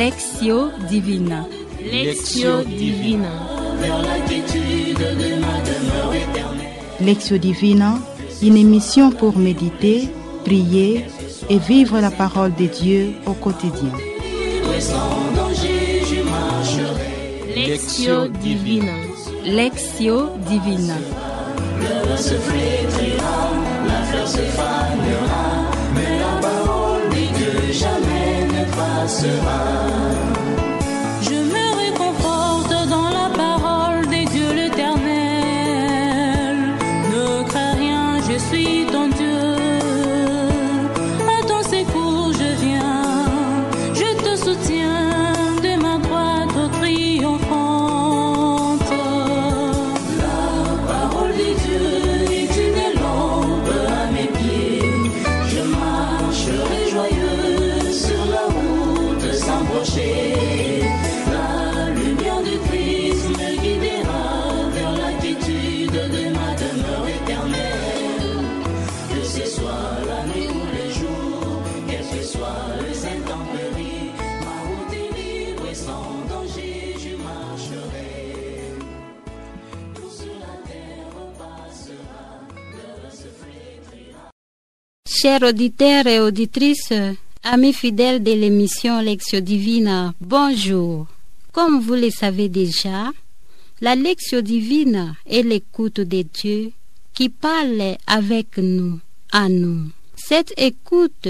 Lectio Divina. Lectio Divina. Lectio Divina, une émission pour méditer, prier et vivre la parole de Dieu au quotidien. Lectio Divina. Lectio Divina. Le se flétrira, la fleur se fanera, mais la parole de Dieu jamais ne passera. Je me réconforte dans la parole de Dieu l'Éternel. Ne crains rien, je suis ton Dieu. À ton secours je viens, je te soutiens de ma droite triomphante. La parole de Dieu est une lampe à mes pieds. Je marcherai joyeux sur la route sans broncher. La lumière de Christ me guidera vers la quiétude de ma demeure éternelle. Que ce soit la nuit ou le jour, quel que soit les intempéries, ma route est libre et sans danger je marcherai. Tout sur la terre passera, l'heure se flétrira. Chers auditeurs et auditrices, amis fidèles de l'émission Lectio Divina, bonjour. Comme vous le savez déjà, la Lectio Divina est l'écoute de Dieu qui parle avec nous, à nous. Cette écoute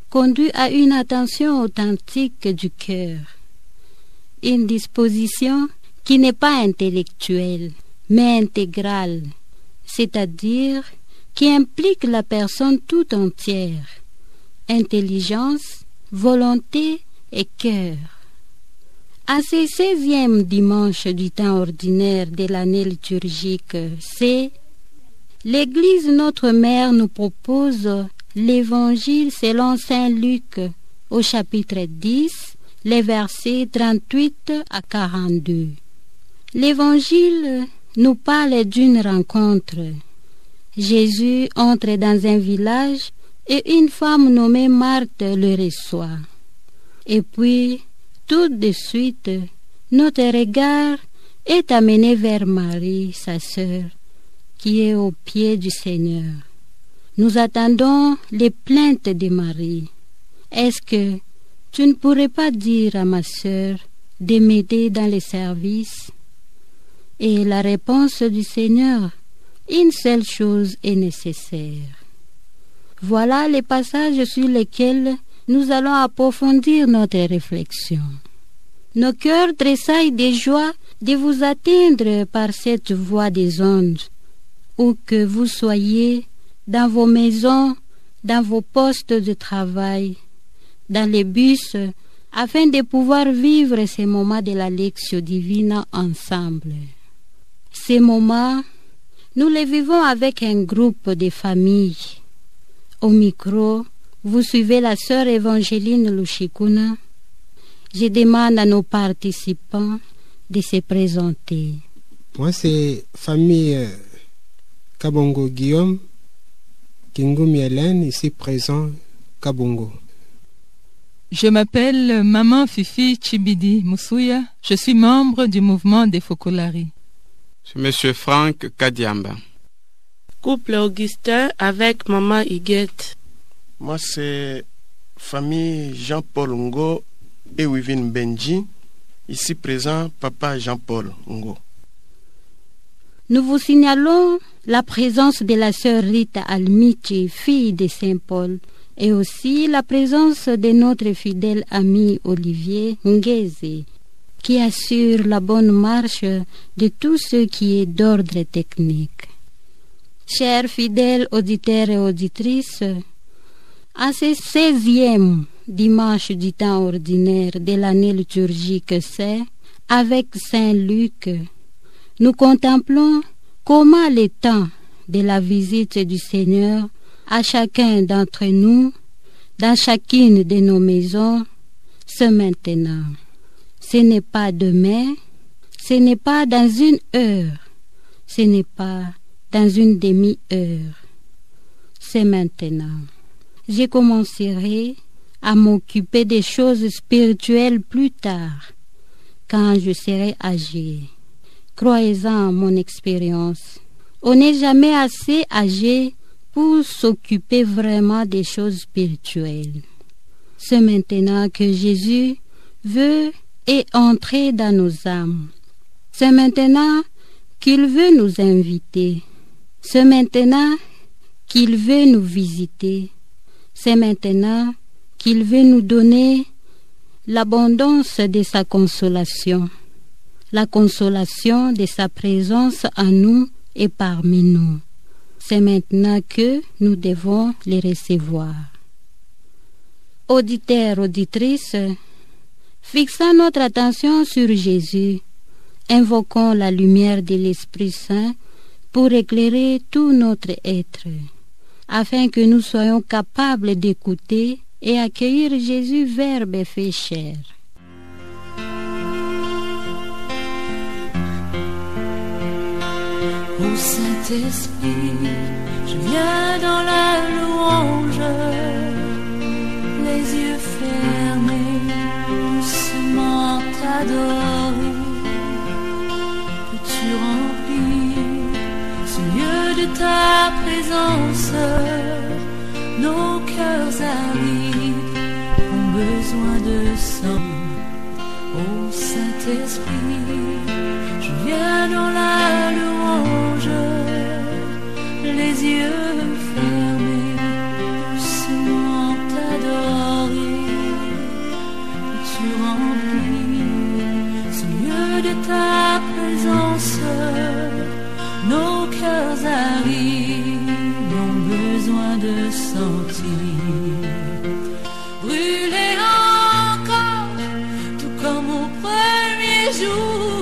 conduit à une attention authentique du cœur, une disposition qui n'est pas intellectuelle, mais intégrale, c'est-à-dire qui implique la personne tout entière, intelligence, volonté et cœur. À ce 16e dimanche du temps ordinaire de l'année liturgique C, l'Église Notre Mère nous propose l'Évangile selon saint Luc au chapitre 10, les versets 38 à 42. L'Évangile nous parle d'une rencontre. Jésus entre dans un village et une femme nommée Marthe le reçoit. Et puis, tout de suite, notre regard est amené vers Marie, sa sœur, qui est au pied du Seigneur. Nous attendons les plaintes de Marie. Est-ce que tu ne pourrais pas dire à ma sœur de m'aider dans les services? Et la réponse du Seigneur, une seule chose est nécessaire. Voilà les passages sur lesquels nous allons approfondir notre réflexion. Nos cœurs tressaillent de joie de vous atteindre par cette voie des ondes, où que vous soyez, dans vos maisons, dans vos postes de travail, dans les bus, afin de pouvoir vivre ces moments de la Lectio Divina ensemble. Ces moments, nous les vivons avec un groupe de familles. Au micro, vous suivez la sœur Évangéline Lushikuna. Je demande à nos participants de se présenter. Moi, c'est famille Kabongo Guillaume, Kingoumi Hélène, ici présent, Kabongo. Je m'appelle Maman Fifi Chibidi Moussouya. Je suis membre du mouvement des Fokolari. C'est Monsieur Franck Kadiamba. Couple Augustin avec Maman Higuette. Moi, c'est famille Jean-Paul Ngo et Wivine Benji. Ici présent, Papa Jean-Paul Ngo. Nous vous signalons la présence de la sœur Rita Almichi, fille de Saint-Paul, et aussi la présence de notre fidèle ami Olivier Ngeze, qui assure la bonne marche de tout ce qui est d'ordre technique. Chers fidèles auditeurs et auditrices, à ce 16e dimanche du temps ordinaire de l'année liturgique C, avec Saint Luc, nous contemplons comment le temps de la visite du Seigneur à chacun d'entre nous, dans chacune de nos maisons, ce maintenant. Ce n'est pas demain, ce n'est pas dans une heure, ce n'est pas dans une demi-heure. C'est maintenant. Je commencerai à m'occuper des choses spirituelles plus tard, quand je serai âgé. Croyez-en mon expérience. On n'est jamais assez âgé pour s'occuper vraiment des choses spirituelles. C'est maintenant que Jésus veut entrer dans nos âmes. C'est maintenant qu'il veut nous inviter. C'est maintenant qu'il veut nous visiter. C'est maintenant qu'il veut nous donner l'abondance de sa consolation, la consolation de sa présence en nous et parmi nous. C'est maintenant que nous devons les recevoir. Auditeurs, auditrices, fixons notre attention sur Jésus, invoquons la lumière de l'Esprit Saint pour éclairer tout notre être, afin que nous soyons capables d'écouter et accueillir Jésus, Verbe fait chair. Ô Saint-Esprit, je viens dans la louange, les yeux fermés, doucement t'adorer. Peux-tu remplir ce lieu de ta présence? Nos cœurs arides ont besoin de sang. Ô Saint-Esprit, je viens dans la louange, les yeux fermés, doucement t'adorer. Tu remplis ce lieu de ta présence, nos cœurs arides ont besoin de sentir. Brûler encore, tout comme au premier jour,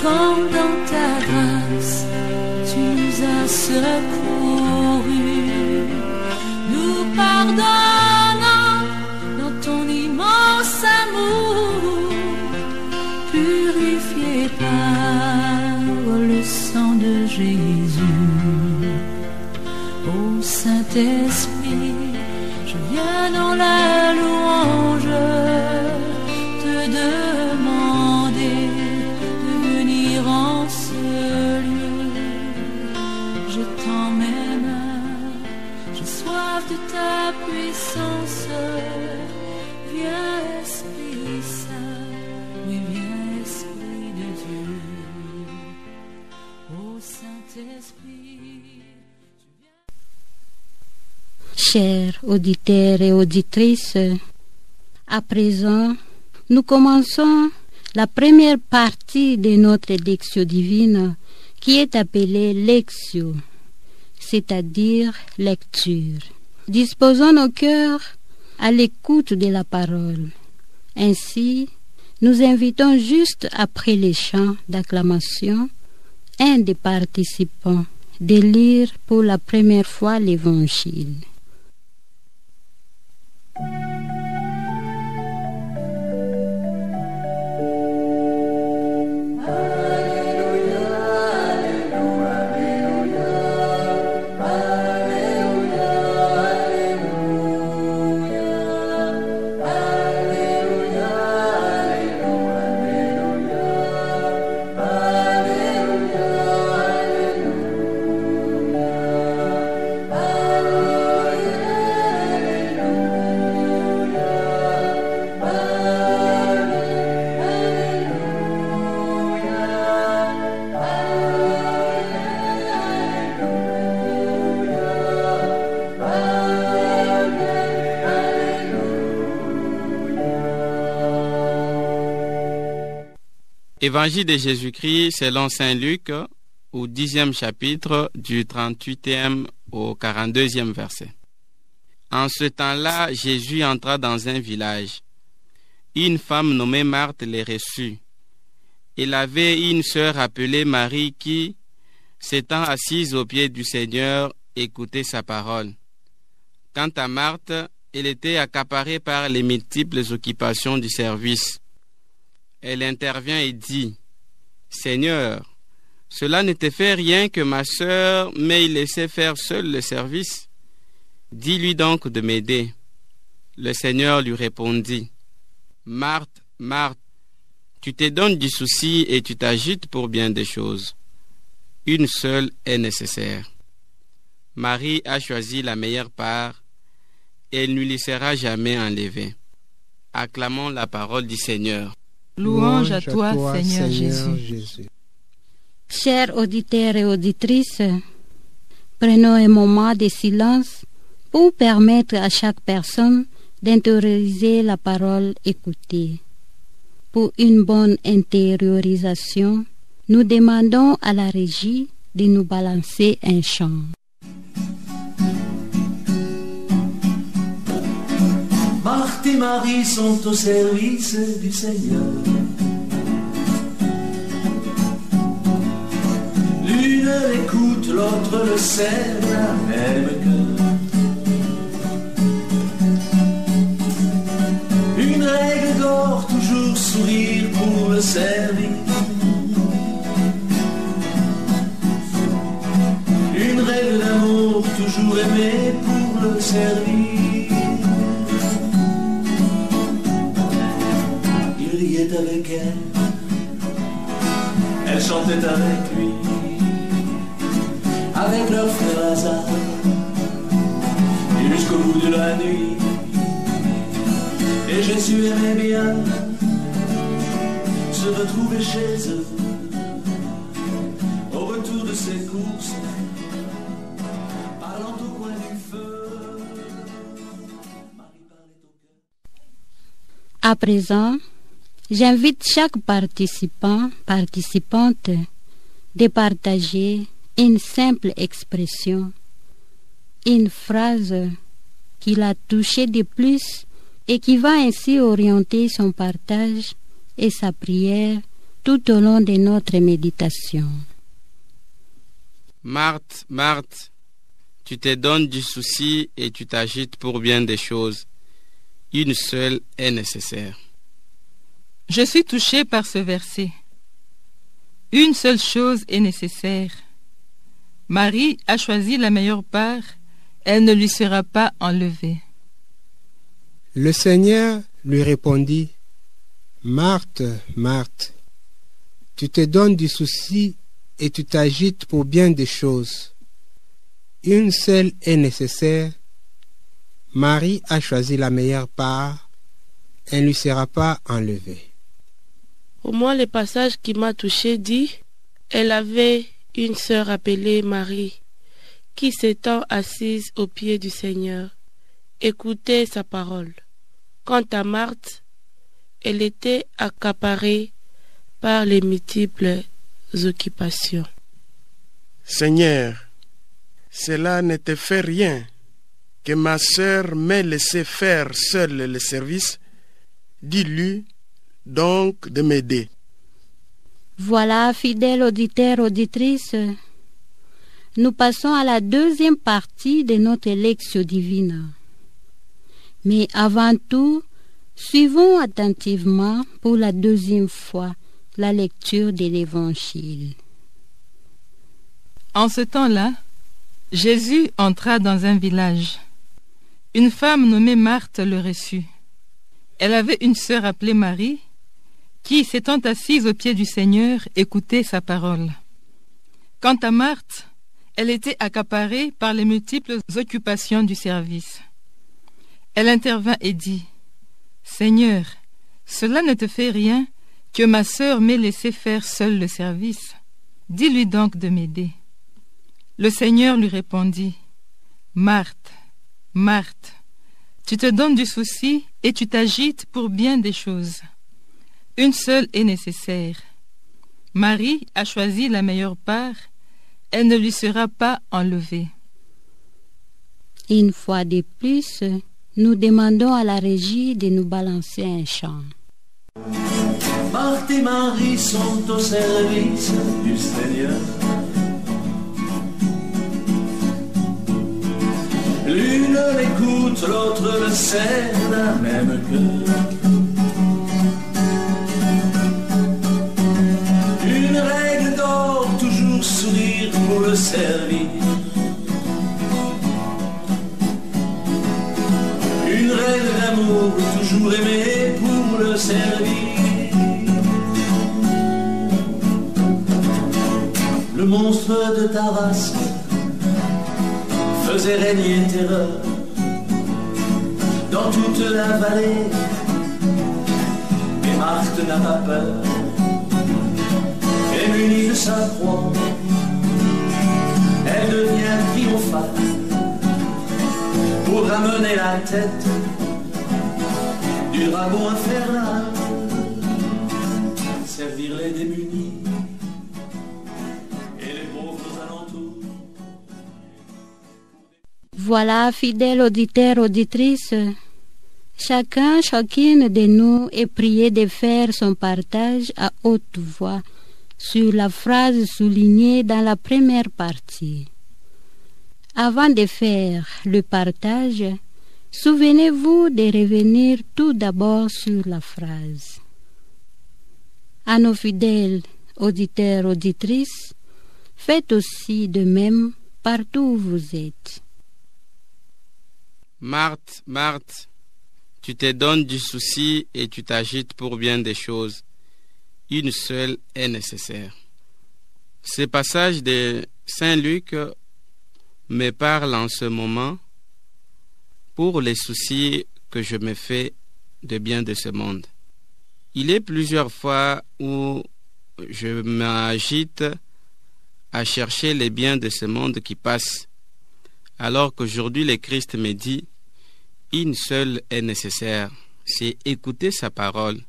quand dans ta grâce tu nous as secourus, nous pardonnant dans ton immense amour, purifié par le sang de Jésus. Ô Saint-Esprit, je viens dans la louange te demander de venir en ce lieu. Je tends mes mains, j'ai soif de ta puissance. Viens Esprit Saint, oui viens Esprit de Dieu. Ô Saint-Esprit. Chers auditeurs et auditrices, à présent, nous commençons la première partie de notre Lectio Divina qui est appelée Lectio, c'est-à-dire lecture. Disposons nos cœurs à l'écoute de la parole. Ainsi, nous invitons juste après les chants d'acclamation un des participants de lire pour la première fois l'Évangile. Évangile de Jésus-Christ selon saint Luc, au 10e chapitre, du 38e au 42e verset. En ce temps-là, Jésus entra dans un village. Une femme nommée Marthe les reçut. Il avait une sœur appelée Marie qui, s'étant assise aux pieds du Seigneur, écoutait sa parole. Quant à Marthe, elle était accaparée par les multiples occupations du service. Elle intervient et dit, « Seigneur, cela ne te fait rien que ma sœur m'ait laissé faire seule le service. Dis-lui donc de m'aider. » Le Seigneur lui répondit, Marthe, Marthe, tu te donnes du souci et tu t'agites pour bien des choses. Une seule est nécessaire. Marie a choisi la meilleure part et elle ne lui sera jamais enlevée. Acclamons la parole du Seigneur. Louange à toi, Seigneur Jésus. Chers auditeurs et auditrices, prenons un moment de silence pour permettre à chaque personne d'intérioriser la parole écoutée. Pour une bonne intériorisation, nous demandons à la régie de nous balancer un chant. Marthe et Marie sont au service du Seigneur. L'une l'écoute, l'autre le sert d'un même cœur. Une règle d'or, toujours sourire pour le servir. Une règle d'amour, toujours aimer pour le servir. Il riait avec elle chantait avec lui, avec leur frère Lazare, et jusqu'au bout de la nuit. Et Jésus aimait bien se retrouver chez eux, au retour de ses courses, parlant au coin du feu. Marie parlait au cœur. À présent, j'invite chaque participant, participante, de partager une simple expression, une phrase qui l'a touché de plus et qui va ainsi orienter son partage et sa prière tout au long de notre méditation. Marthe, Marthe, tu te donnes du souci et tu t'agites pour bien des choses. Une seule est nécessaire. Je suis touché par ce verset. Une seule chose est nécessaire. Marie a choisi la meilleure part, elle ne lui sera pas enlevée. Le Seigneur lui répondit, Marthe, Marthe, tu te donnes du souci et tu t'agites pour bien des choses. Une seule est nécessaire. Marie a choisi la meilleure part, elle ne lui sera pas enlevée. Pour moi, le passage qui m'a touché dit, elle avait une sœur appelée Marie, qui s'étant assise aux pieds du Seigneur, écoutait sa parole. Quant à Marthe, elle était accaparée par les multiples occupations. Seigneur, cela ne te fait rien que ma sœur m'ait laissé faire seule le service. Dis-lui donc de m'aider. Voilà, fidèles auditeurs, auditrices, nous passons à la deuxième partie de notre Lectio Divina. Mais avant tout, suivons attentivement pour la deuxième fois la lecture de l'Évangile. En ce temps-là, Jésus entra dans un village. Une femme nommée Marthe le reçut. Elle avait une sœur appelée Marie, qui, s'étant assise aux pieds du Seigneur, écoutait sa parole. Quant à Marthe, elle était accaparée par les multiples occupations du service. Elle intervint et dit, « Seigneur, cela ne te fait rien que ma sœur m'ait laissé faire seule le service. Dis-lui donc de m'aider. » Le Seigneur lui répondit, « Marthe, Marthe, tu te donnes du souci et tu t'agites pour bien des choses. Une seule est nécessaire. Marie a choisi la meilleure part, elle ne lui sera pas enlevée. » Une fois de plus, nous demandons à la régie de nous balancer un chant. Marthe et Marie sont au service du Seigneur. L'une l'écoute, l'autre le sert d'un même cœur. Une règle d'or, toujours sourire pour le servir. Une règle d'amour, monstre de ta race faisait régner terreur dans toute la vallée. Et Marthe n'a pas peur, et munie de sa proie, elle devient triomphale pour ramener la tête du dragon infernal, servir les démunis et les pauvres alentours. Voilà, fidèles auditeurs, auditrices, chacune de nous est prié de faire son partage à haute voix sur la phrase soulignée dans la première partie. Avant de faire le partage, souvenez-vous de revenir tout d'abord sur la phrase. À nos fidèles auditeurs, auditrices, faites aussi de même partout où vous êtes. Marthe, Marthe, tu te donnes du souci et tu t'agites pour bien des choses. Une seule est nécessaire. Ce passage de Saint Luc me parle en ce moment pour les soucis que je me fais de bien de ce monde. Il est plusieurs fois où je m'agite à chercher les biens de ce monde qui passe, alors qu'aujourd'hui le Christ me dit, une seule est nécessaire, c'est écouter sa parole.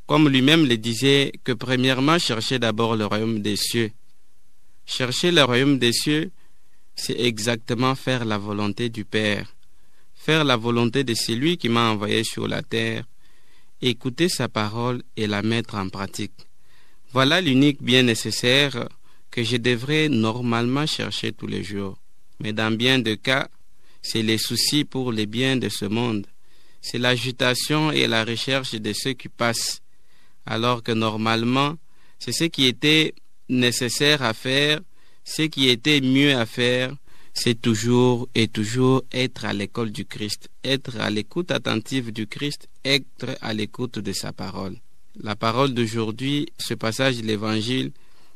Comme lui-même le disait, que premièrement chercher d'abord le royaume des cieux. Chercher le royaume des cieux, c'est exactement faire la volonté du Père, faire la volonté de celui qui m'a envoyé sur la terre, écouter sa parole et la mettre en pratique. Voilà l'unique bien nécessaire que je devrais normalement chercher tous les jours. Mais dans bien de cas, c'est les soucis pour les biens de ce monde. C'est l'agitation et la recherche de ceux qui passent, alors que normalement, c'est ce qui était nécessaire à faire, ce qui était mieux à faire, c'est toujours et toujours être à l'école du Christ, être à l'écoute attentive du Christ, être à l'écoute de sa parole. La parole d'aujourd'hui, ce passage de l'Évangile,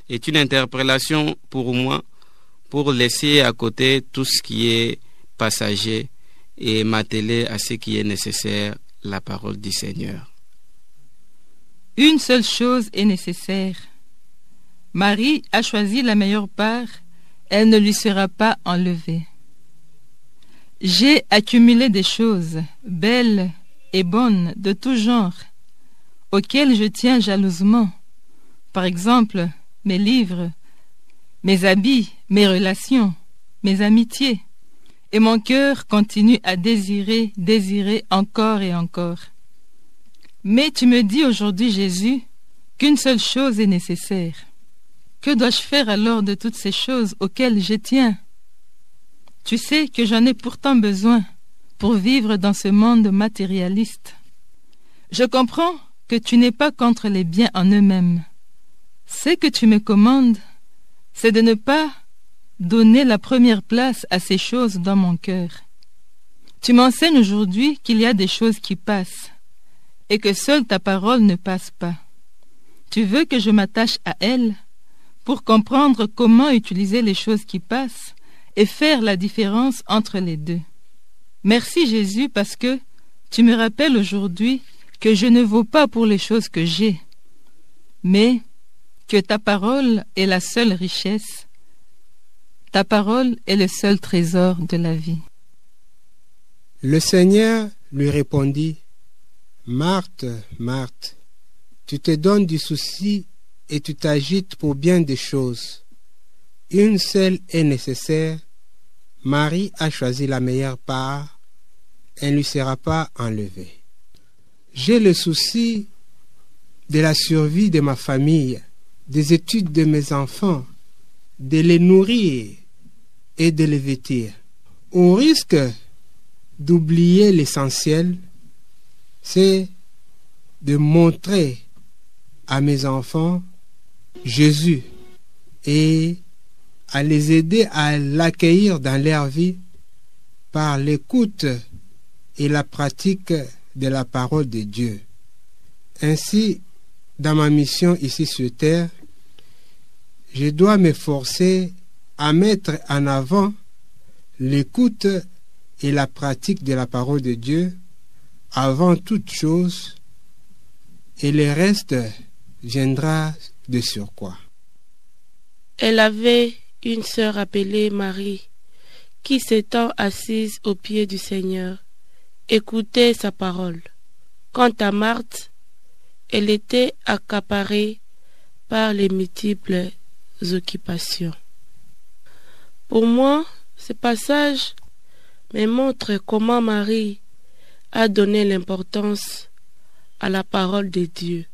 est une interpellation pour moi, pour laisser à côté tout ce qui est passager et m'atteler à ce qui est nécessaire, la parole du Seigneur. Une seule chose est nécessaire. Marie a choisi la meilleure part, elle ne lui sera pas enlevée. J'ai accumulé des choses belles et bonnes de tout genre, auxquelles je tiens jalousement. Par exemple, mes livres, mes habits, mes relations, mes amitiés. Et mon cœur continue à désirer encore et encore. Mais tu me dis aujourd'hui, Jésus, qu'une seule chose est nécessaire. Que dois-je faire alors de toutes ces choses auxquelles je tiens? Tu sais que j'en ai pourtant besoin pour vivre dans ce monde matérialiste. Je comprends que tu n'es pas contre les biens en eux-mêmes. Ce que tu me commandes, c'est de ne pas donner la première place à ces choses dans mon cœur. Tu m'enseignes aujourd'hui qu'il y a des choses qui passent et que seule ta parole ne passe pas. Tu veux que je m'attache à elle pour comprendre comment utiliser les choses qui passent et faire la différence entre les deux. Merci Jésus parce que tu me rappelles aujourd'hui que je ne vaux pas pour les choses que j'ai, mais que ta parole est la seule richesse. Ta parole est le seul trésor de la vie. Le Seigneur lui répondit, Marthe, Marthe, tu te donnes du souci et tu t'agites pour bien des choses. Une seule est nécessaire. Marie a choisi la meilleure part. Elle ne lui sera pas enlevée. J'ai le souci de la survie de ma famille, des études de mes enfants, de les nourrir et de les vêtir. Au risque d'oublier l'essentiel, c'est de montrer à mes enfants Jésus et à les aider à l'accueillir dans leur vie par l'écoute et la pratique de la parole de Dieu. Ainsi, dans ma mission ici sur terre, je dois m'efforcer à mettre en avant l'écoute et la pratique de la parole de Dieu avant toute chose, et le reste viendra de surcroît. Elle avait une sœur appelée Marie, qui s'étant assise aux pieds du Seigneur, écoutait sa parole. Quant à Marthe, elle était accaparée par les multiples occupations. Pour moi, ce passage me montre comment Marie a donné l'importance à la parole de Dieu.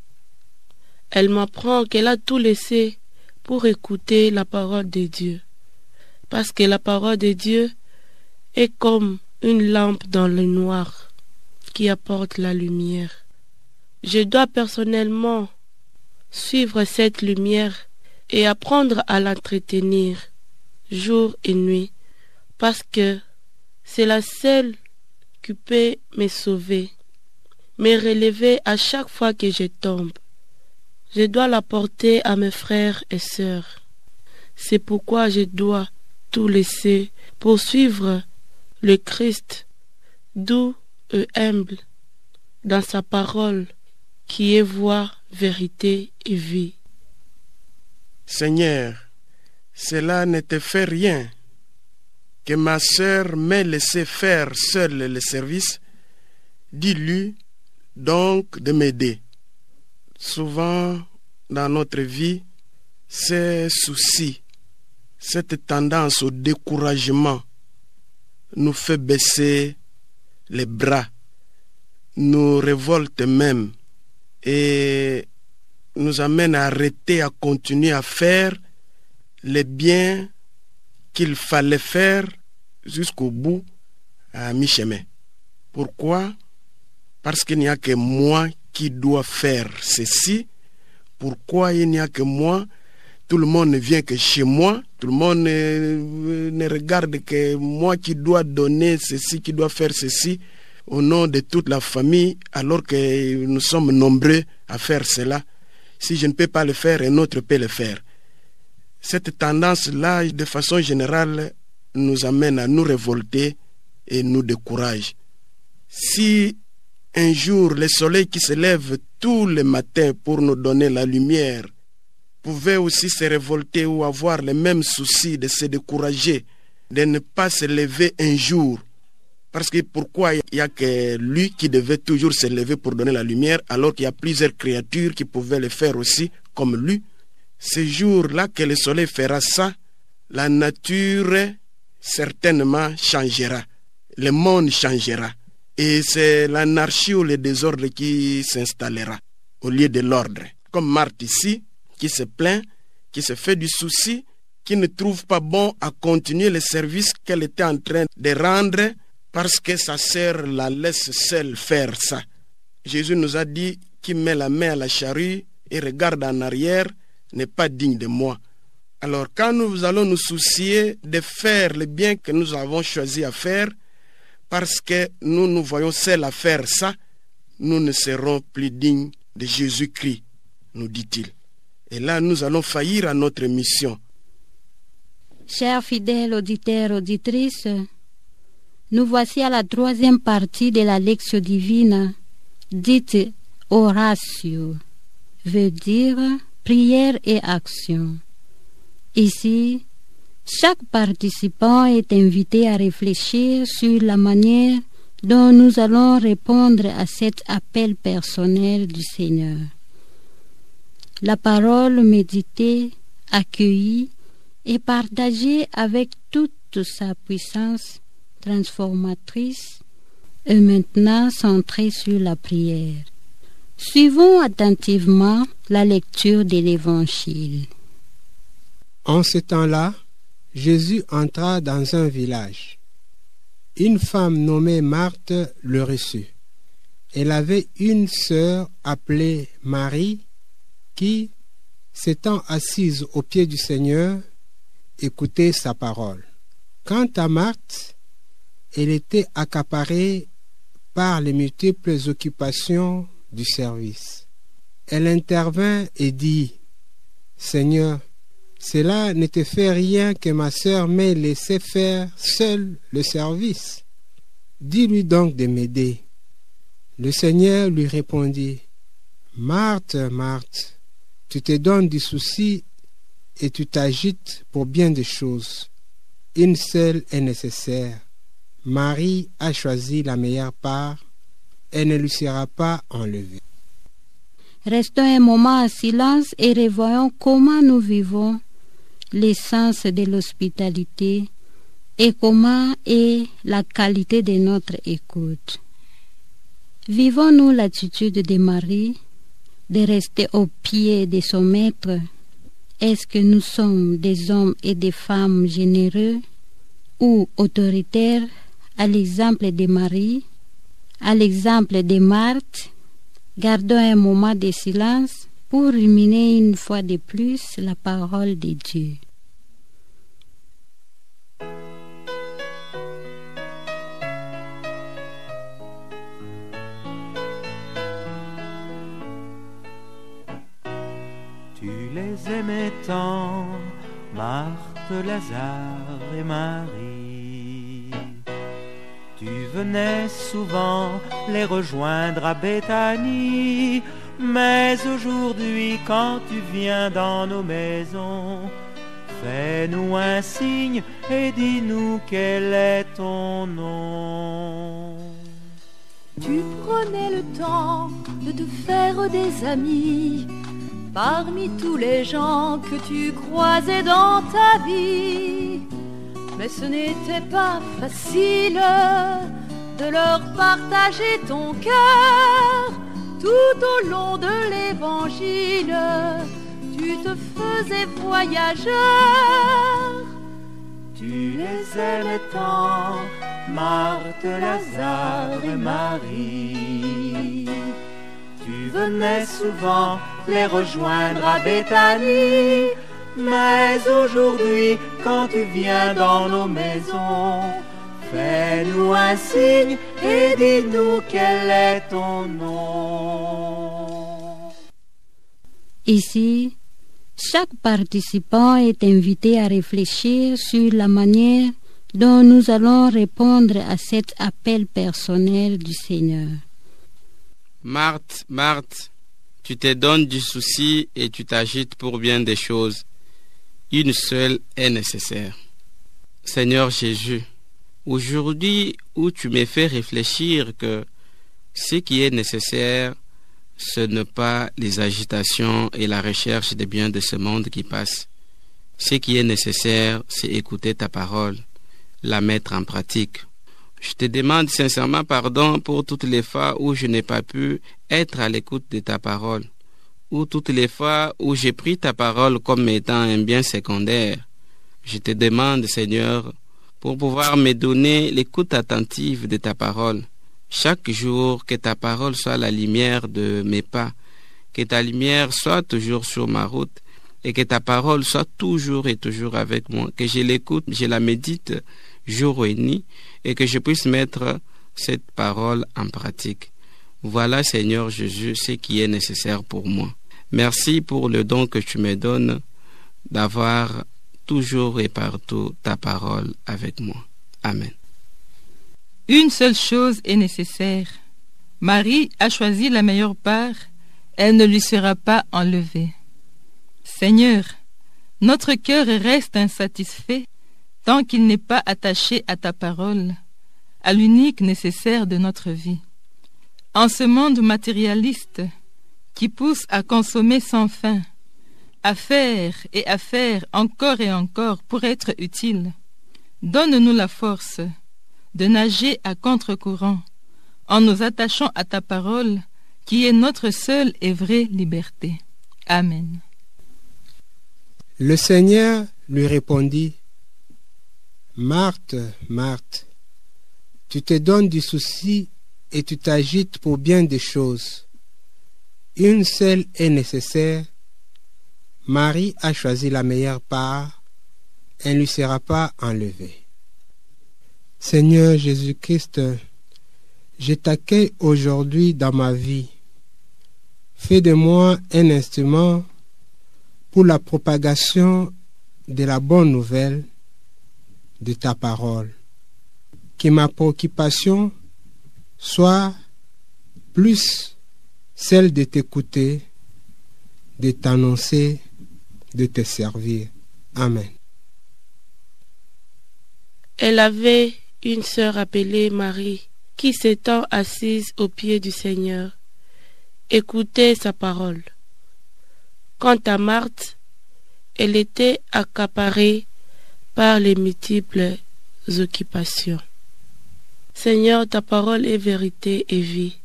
Elle m'apprend qu'elle a tout laissé pour écouter la parole de Dieu, parce que la parole de Dieu est comme une lampe dans le noir qui apporte la lumière. Je dois personnellement suivre cette lumière et apprendre à l'entretenir jour et nuit, parce que c'est la seule qui peut me sauver, me relever à chaque fois que je tombe. Je dois la porter à mes frères et sœurs. C'est pourquoi je dois tout laisser pour suivre le Christ, doux et humble, dans sa parole qui est voie, vérité et vie. Seigneur, cela ne te fait rien que ma sœur m'ait laissé faire seule le service. Dis-lui donc de m'aider. Souvent dans notre vie, ces soucis, cette tendance au découragement nous fait baisser les bras, nous révolte même et nous amène à arrêter, à continuer à faire les biens qu'il fallait faire jusqu'au bout, à mi-chemin. Pourquoi? Parce qu'il n'y a que moi qui dois faire ceci. Pourquoi il n'y a que moi? Tout le monde ne vient que chez moi. Tout le monde ne regarde que moi qui dois donner ceci, qui dois faire ceci au nom de toute la famille, alors que nous sommes nombreux à faire cela. Si je ne peux pas le faire, un autre peut le faire. Cette tendance-là, de façon générale, nous amène à nous révolter et nous décourage. Si un jour le soleil qui se lève tous les matins pour nous donner la lumière pouvait aussi se révolter ou avoir les mêmes soucis de se décourager, de ne pas se lever un jour, parce que pourquoi il n'y a que lui qui devait toujours se lever pour donner la lumière, alors qu'il y a plusieurs créatures qui pouvaient le faire aussi comme lui? Ce jour-là que le soleil fera ça, la nature certainement changera, le monde changera, et c'est l'anarchie ou le désordre qui s'installera au lieu de l'ordre. Comme Marthe ici, qui se plaint, qui se fait du souci, qui ne trouve pas bon à continuer le service qu'elle était en train de rendre parce que sa sœur la laisse seule faire ça. Jésus nous a dit qui met la main à la charrue et regarde en arrière n'est pas digne de moi. Alors quand nous allons nous soucier de faire le bien que nous avons choisi à faire, parce que nous nous voyons seuls à faire ça, nous ne serons plus dignes de Jésus-Christ, nous dit-il. Et là, nous allons faillir à notre mission. Chers fidèles auditeurs, auditrices, nous voici à la troisième partie de la Lectio Divina, dite Oratio, veut dire prière et action. Ici, chaque participant est invité à réfléchir sur la manière dont nous allons répondre à cet appel personnel du Seigneur. La parole méditée, accueillie et partagée avec toute sa puissance transformatrice est maintenant centrée sur la prière. Suivons attentivement la lecture de l'Évangile. En ce temps-là, Jésus entra dans un village. Une femme nommée Marthe le reçut. Elle avait une sœur appelée Marie qui, s'étant assise aux pieds du Seigneur, écoutait sa parole. Quant à Marthe, elle était accaparée par les multiples occupations du service. Elle intervint et dit « Seigneur, Cela ne te fait rien que ma sœur m'ait laissé faire seule le service. Dis-lui donc de m'aider. Le Seigneur lui répondit, Marthe, Marthe, tu te donnes du souci et tu t'agites pour bien des choses. Une seule est nécessaire. Marie a choisi la meilleure part, elle ne lui sera pas enlevée. Restons un moment en silence et revoyons comment nous vivons l'essence de l'hospitalité et comment est la qualité de notre écoute. Vivons-nous l'attitude de Marie, de rester au pied de son maître? Est-ce que nous sommes des hommes et des femmes généreux ou autoritaires, à l'exemple de Marie, à l'exemple de Marthe? Gardons un moment de silence pour ruminer une fois de plus la parole de Dieu. Tu les aimais tant, Marthe, Lazare et Marie. Tu venais souvent les rejoindre à Béthanie, mais aujourd'hui quand tu viens dans nos maisons, fais-nous un signe et dis-nous quel est ton nom. Tu prenais le temps de te faire des amis parmi tous les gens que tu croisais dans ta vie. Mais ce n'était pas facile de leur partager ton cœur. Tout au long de l'évangile, tu te faisais voyageur. Tu les aimais tant, Marthe, Lazare et Marie. Tu venais souvent les rejoindre à Béthanie, mais aujourd'hui, quand tu viens dans nos maisons, fais-nous un signe et dis-nous quel est ton nom. Ici, chaque participant est invité à réfléchir sur la manière dont nous allons répondre à cet appel personnel du Seigneur. Marthe, Marthe, tu te donnes du souci et tu t'agites pour bien des choses. Une seule est nécessaire. Seigneur Jésus, aujourd'hui où tu me fais réfléchir que ce qui est nécessaire, ce n'est pas les agitations et la recherche des biens de ce monde qui passe. Ce qui est nécessaire, c'est écouter ta parole, la mettre en pratique. Je te demande sincèrement pardon pour toutes les fois où je n'ai pas pu être à l'écoute de ta parole, ou toutes les fois où j'ai pris ta parole comme étant un bien secondaire. Je te demande, Seigneur, pour pouvoir me donner l'écoute attentive de ta parole. Chaque jour, que ta parole soit la lumière de mes pas, que ta lumière soit toujours sur ma route, et que ta parole soit toujours et toujours avec moi, que je l'écoute, je la médite jour et nuit, et que je puisse mettre cette parole en pratique. Voilà, Seigneur Jésus, ce qui est nécessaire pour moi. Merci pour le don que tu me donnes d'avoir toujours et partout ta parole avec moi. Amen. Une seule chose est nécessaire. Marie a choisi la meilleure part, elle ne lui sera pas enlevée. Seigneur, notre cœur reste insatisfait tant qu'il n'est pas attaché à ta parole, à l'unique nécessaire de notre vie. En ce monde matérialiste qui pousse à consommer sans fin, à faire encore et encore pour être utile, donne-nous la force de nager à contre-courant en nous attachant à ta parole qui est notre seule et vraie liberté. Amen. Le Seigneur lui répondit, Marthe, Marthe, tu te donnes du souci et tu t'agites pour bien des choses. Une seule est nécessaire. Marie a choisi la meilleure part, elle ne lui sera pas enlevée. Seigneur Jésus-Christ, je t'accueille aujourd'hui dans ma vie. Fais de moi un instrument pour la propagation de la bonne nouvelle de ta parole. Que ma préoccupation soit plus celle de t'écouter, de t'annoncer, de te servir. Amen. Elle avait une sœur appelée Marie, qui s'étant assise aux pieds du Seigneur, écoutait sa parole. Quant à Marthe, elle était accaparée par les multiples occupations. Seigneur, ta parole est vérité et vie.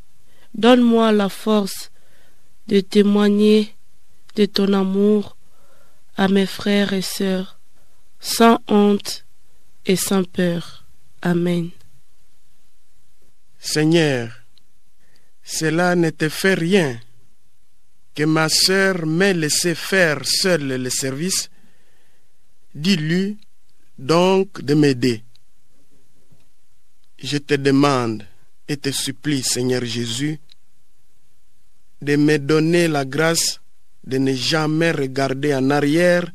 Donne-moi la force de témoigner de ton amour à mes frères et sœurs, sans honte et sans peur. Amen. Seigneur, cela ne te fait rien que ma sœur m'ait laissé faire seule le service. Dis-lui donc de m'aider. Je te demande et te supplie, Seigneur Jésus, de me donner la grâce de ne jamais regarder en arrière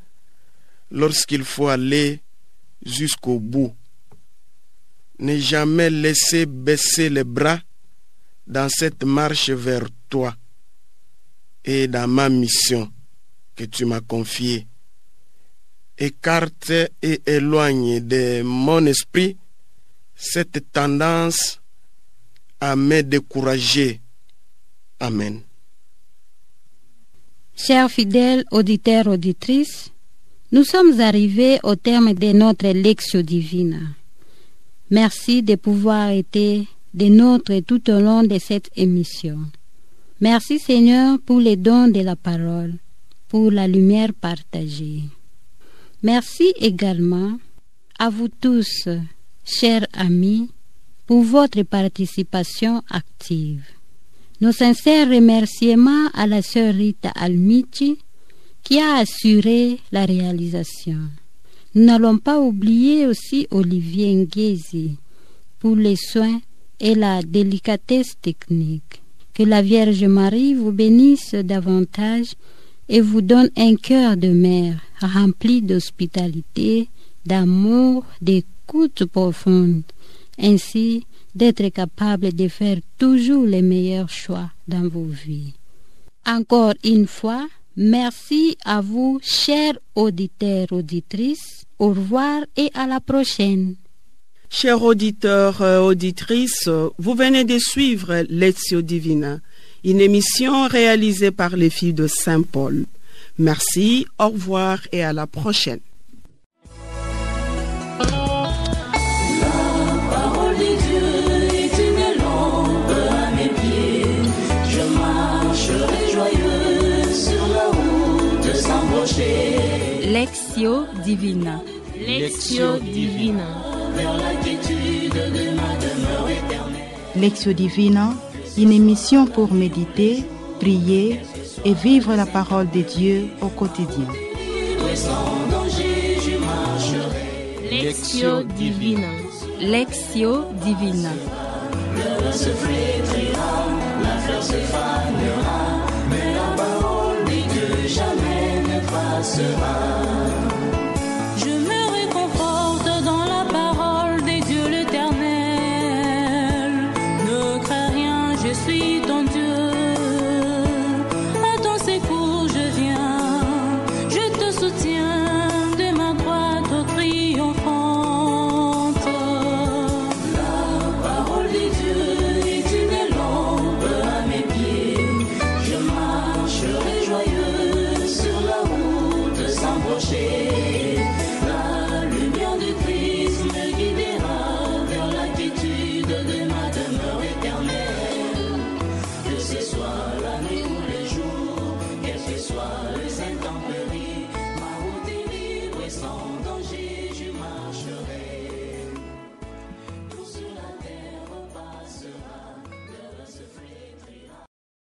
lorsqu'il faut aller jusqu'au bout. Ne jamais laisser baisser les bras dans cette marche vers toi et dans ma mission que tu m'as confiée. Écarte et éloigne de mon esprit cette tendance à me décourager. Amen. Chers fidèles auditeurs, auditrices, nous sommes arrivés au terme de notre Lectio Divina. Merci de pouvoir être des nôtres tout au long de cette émission. Merci Seigneur pour les dons de la parole, pour la lumière partagée. Merci également à vous tous, chers amis, pour votre participation active. Nos sincères remerciements à la sœur Rita Almici qui a assuré la réalisation. Nous n'allons pas oublier aussi Olivier Nguezi pour les soins et la délicatesse technique. Que la Vierge Marie vous bénisse davantage et vous donne un cœur de mère rempli d'hospitalité, d'amour, d'écoute profonde, ainsi d'être capable de faire toujours les meilleurs choix dans vos vies. Encore une fois, merci à vous, chers auditeurs, auditrices. Au revoir et à la prochaine. Chers auditeurs, auditrices, vous venez de suivre Lectio Divina, une émission réalisée par les filles de Saint-Paul. Merci, au revoir et à la prochaine. Lectio Divina. Lectio Divina. Lectio Divina, une émission pour méditer, prier et vivre la parole de Dieu au quotidien. Lectio Divina. Lectio Divina. Le se flétrira, la fleur se fanera, mais la parole de Dieu jamais ne passera.